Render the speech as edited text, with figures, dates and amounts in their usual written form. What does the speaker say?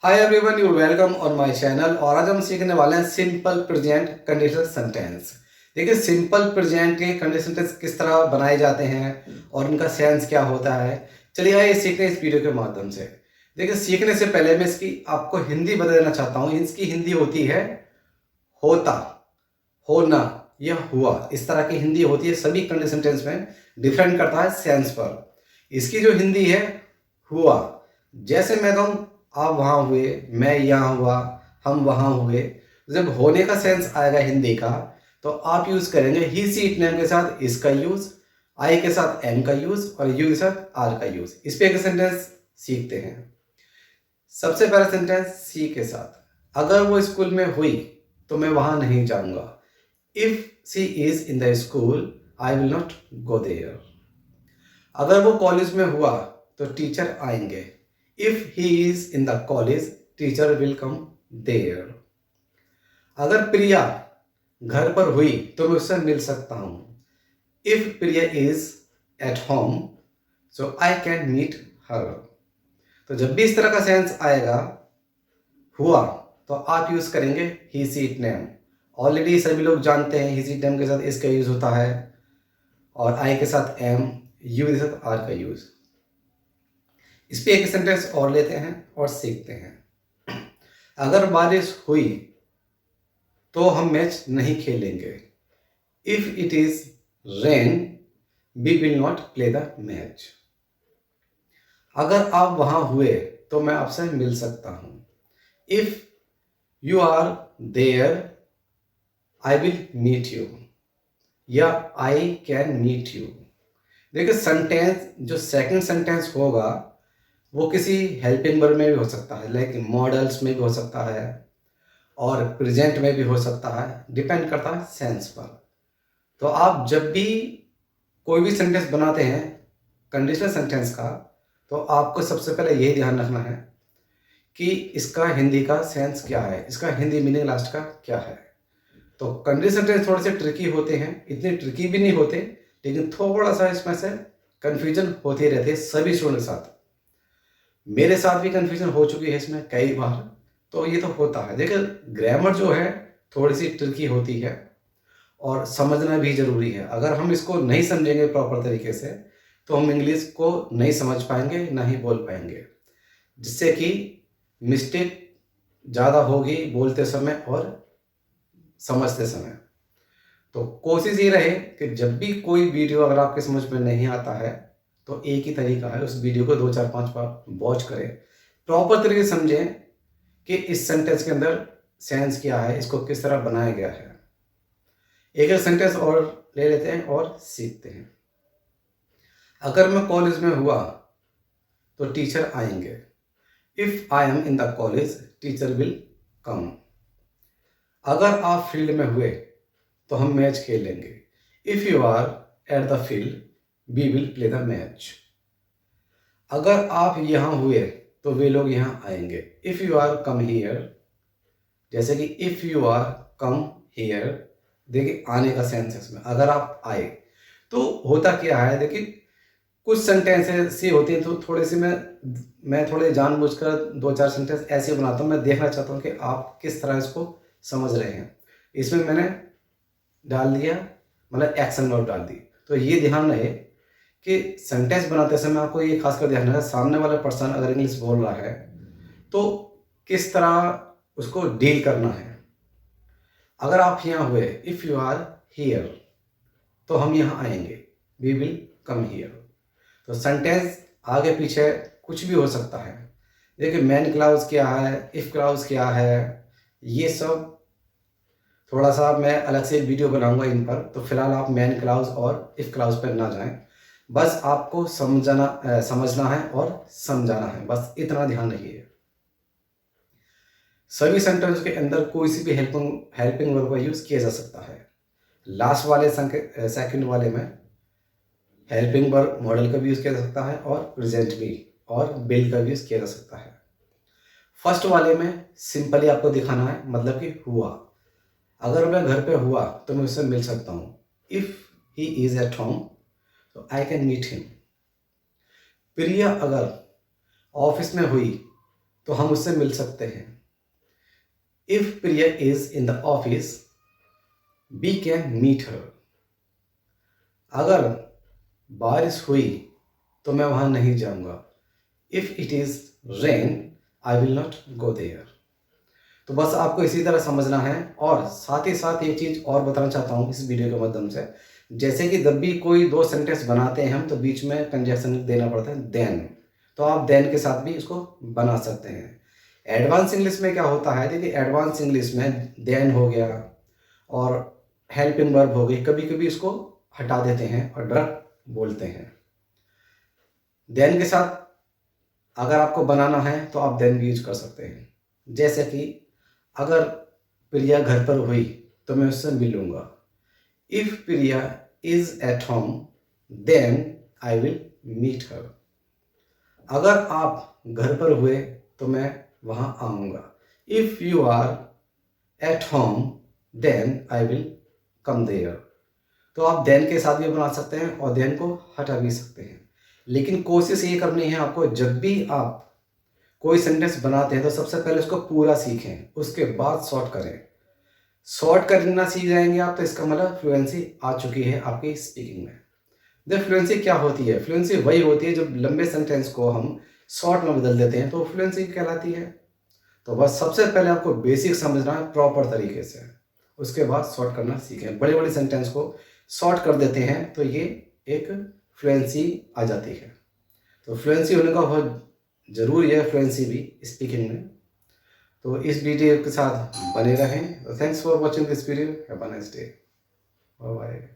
Hi everyone, you welcome on my channel. और आज हम सीखने वाले हैं सिंपल प्रेजेंट कंडीशनल सेंटेंस। देखिए, सिंपल प्रेजेंट के कंडीशनल सेंटेंस किस तरह बनाए जाते हैं और उनका सेंस क्या होता है। चलिए आइए सीखते हैं इस वीडियो के माध्यम से। देखिए, सीखने से पहले मैं इसकी आपको हिंदी बता देना चाहता हूँ। इसकी हिंदी होती है होता, होना या हुआ। इस तरह की हिंदी होती है। सभी कंडीशनल सेंटेंस में डिफरेंट करता है सेंस पर। इसकी जो हिंदी है हुआ। जैसे मैं कहूँ आप वहाँ हुए, मैं यहाँ हुआ, हम वहाँ हुए। जब होने का सेंस आएगा हिंदी का तो आप यूज करेंगे ही सी इट नेम के साथ इसका यूज, आई के साथ एम का यूज और यू के साथ आर का यूज। इस पे एक सेंटेंस सीखते हैं। सबसे पहला सेंटेंस सी के साथ, अगर वो स्कूल में हुई तो मैं वहां नहीं जाऊंगा। If she is in the school I will not go there. अगर वो कॉलेज में हुआ तो टीचर आएंगे। If he is in the college teacher will come there. अगर प्रिया घर पर हुई तो मैं उससे मिल सकता हूं। If Priya is at home so I can meet her. तो जब भी इस तरह का सेंस आएगा हुआ तो आप यूज करेंगे ही सी इट नेम। ऑलरेडी सभी लोग जानते हैं ही सी इट नेम के साथ इसका यूज होता है और आई के साथ एम, यू के साथ आर का यूज। इस पे एक सेंटेंस और लेते हैं और सीखते हैं। अगर बारिश हुई तो हम मैच नहीं खेलेंगे। If it is rain we will not play the match. अगर आप वहां हुए तो मैं आपसे मिल सकता हूं। If you are there I will meet you या आई कैन मीट यू। देखिए, सेंटेंस जो सेकंड सेंटेंस होगा वो किसी हेल्पिंग वर्ब में भी हो सकता है, लाइक मॉडल्स में भी हो सकता है और प्रेजेंट में भी हो सकता है। डिपेंड करता है सेंस पर। तो आप जब भी कोई भी सेंटेंस बनाते हैं कंडीशनल सेंटेंस का तो आपको सबसे पहले यही ध्यान रखना है कि इसका हिंदी का सेंस क्या है, इसका हिंदी मीनिंग लास्ट का क्या है। तो कंडीशनल सेंटेंस थोड़े से ट्रिकी होते हैं, इतने ट्रिकी भी नहीं होते, लेकिन थोड़ा सा इसमें से कंफ्यूजन होती रहती है सभी स्टूडेंट के साथ। मेरे साथ भी कंफ्यूजन हो चुकी है इसमें कई बार। तो ये तो होता है। देखिए, ग्रामर जो है थोड़ी सी ट्रिकी होती है और समझना भी जरूरी है। अगर हम इसको नहीं समझेंगे प्रॉपर तरीके से तो हम इंग्लिश को नहीं समझ पाएंगे, ना ही बोल पाएंगे, जिससे कि मिस्टेक ज़्यादा होगी बोलते समय और समझते समय। तो कोशिश ये रहे कि जब भी कोई वीडियो अगर आपके समझ में नहीं आता है तो एक ही तरीका है, उस वीडियो को 2 4 5 बार वॉच करें, प्रॉपर तरीके से समझें कि इस सेंटेंस के अंदर सेंस क्या है, इसको किस तरह बनाया गया है। एक एक सेंटेंस और ले लेते हैं और सीखते हैं। अगर मैं कॉलेज में हुआ तो टीचर आएंगे। If I am in the college teacher will come. अगर आप फील्ड में हुए तो हम मैच खेलेंगे। If you are at the field we will play the match. अगर आप यहाँ हुए तो वे लोग यहाँ आएंगे। If you are come here, जैसे कि if you are come here, देखिए आने का सेंस है इसमें। अगर आप आए तो होता क्या है, देखिए कुछ सेंटेंस ऐसी होती हैं तो थोड़ी सी मैं थोड़े जानबूझकर 2 4 सेंटेंस ऐसे बनाता हूँ। मैं देखना चाहता हूँ कि आप किस तरह इसको समझ रहे हैं। इसमें मैंने डाल दिया, मतलब एक्शन वर्ब डाल दी। तो ये ध्यान रहे कि सेंटेंस बनाते समय आपको ये खासकर ध्यान रखना, सामने वाला पर्सन अगर इंग्लिश बोल रहा है तो किस तरह उसको डील करना है। अगर आप यहाँ हुए, इफ यू आर हियर, तो हम यहाँ आएंगे, वी विल कम हियर। तो सेंटेंस आगे पीछे कुछ भी हो सकता है। देखिए, मैन क्लाउज क्या है, इफ क्लाउज क्या है, ये सब थोड़ा सा मैं अलग से एक वीडियो बनाऊंगा इन पर। तो फिलहाल आप मैन क्लाउज और इफ क्लाउज पर ना जाएं, बस आपको समझना है और समझाना है, बस इतना ध्यान रखिए। सभी सेंटेंस के अंदर कोई सी भी हेल्पिंग वर्ब का यूज किया जा सकता है। लास्ट वाले सेकंड वाले में हेल्पिंग वर्ब मॉडल का भी यूज किया जा सकता है और प्रेजेंट भी और बिल का भी यूज किया जा सकता है। फर्स्ट वाले में सिंपली आपको दिखाना है, मतलब कि हुआ। अगर मैं घर पे हुआ तो मैं उससे मिल सकता हूँ। If he is at home तो आई कैन मीट हिम। प्रिया अगर ऑफिस में हुई तो हम उससे मिल सकते हैं। If Priya is in the office we can meet her. अगर बारिश हुई तो मैं वहां नहीं जाऊंगा। If it is rain I will not go there. तो बस आपको इसी तरह समझना है। और साथ ही साथ एक चीज और बताना चाहता हूं इस वीडियो के माध्यम से, जैसे कि जब भी कोई दो सेंटेंस बनाते हैं हम तो बीच में कंजक्शन देना पड़ता है देन, तो आप देन के साथ भी इसको बना सकते हैं। एडवांस इंग्लिश में क्या होता है, देखिए एडवांस इंग्लिश में देन हो गया और हेल्पिंग वर्ब हो गई, कभी कभी इसको हटा देते हैं और डायरेक्ट बोलते हैं। देन के साथ अगर आपको बनाना है तो आप देन भी यूज कर सकते हैं। जैसे कि अगर प्रिया घर पर हुई तो मैं उससे मिलूंगा। If Priya is at home then I will meet her. अगर आप घर पर हुए तो मैं वहां आऊंगा। If you are at home then I will come there. तो आप देन के साथ भी बना सकते हैं और देन को हटा भी सकते हैं। लेकिन कोशिश ये करनी है आपको, जब भी आप कोई सेंटेंस बनाते हैं तो सबसे पहले उसको पूरा सीखें, उसके बाद शॉर्ट करें। शॉर्ट करना सीख जाएंगे आप तो इसका मतलब फ्लुएंसी आ चुकी है आपकी स्पीकिंग में। देखिए फ्लुएंसी क्या होती है, फ्लुएंसी वही होती है जब लंबे सेंटेंस को हम शॉर्ट में बदल देते हैं तो फ्लुएंसी कहलाती है। तो बस सबसे पहले आपको बेसिक समझना है प्रॉपर तरीके से, उसके बाद शॉर्ट करना सीखें। बड़े बड़े सेंटेंस को शॉर्ट कर देते हैं तो ये एक फ्लुएंसी आ जाती है। तो फ्लुएंसी होने का बहुत ज़रूरी है, फ्लुएंसी भी स्पीकिंग में। तो इस वीडियो के साथ बने रहें। Thanks for watching this video. Have a nice day. Bye bye.